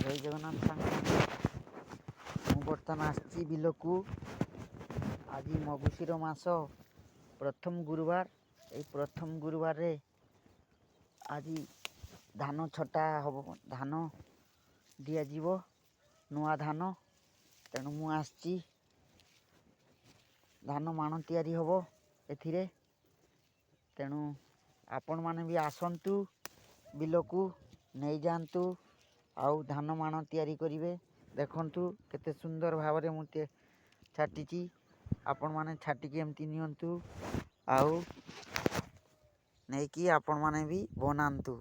ଜୟ ଜଗନ୍ନାଥ ସାଙ୍ଗମାନେ, ମୁଁ ବର୍ତ୍ତମାନ ଆସିଛି ବିଲକୁ। ଆଜି ମଗୁଶିର ମାସ ପ୍ରଥମ ଗୁରୁବାର। এই ପ୍ରଥମ ଗୁରୁବାରରେ ଆଜି ଧାନ ଛଟା ହେବ, ଧାନ ଦିଆଯିବ, ନୂଆ ଧାନ। ତେଣୁ ମୁଁ ଆସିଛି, ଧାନ ମାଣ ତିଆରି ହେବ ଏଥିରେ। ତେଣୁ ଆପଣମାନେ ବି ଆସନ୍ତୁ ବିଲକୁ, ନେଇଯାଆନ୍ତୁ ଆଉ ଧାନ ମାଣ ତିଆରି କରିବେ। ଦେଖନ୍ତୁ କେତେ ସୁନ୍ଦର ଭାବରେ ମୁଁ ଛାଟିଛି। ଆପଣମାନେ ଛାଟିକି ଏମିତି ନିଅନ୍ତୁ ଆଉ ନେଇକି ଆପଣମାନେ ବି ବନାନ୍ତୁ।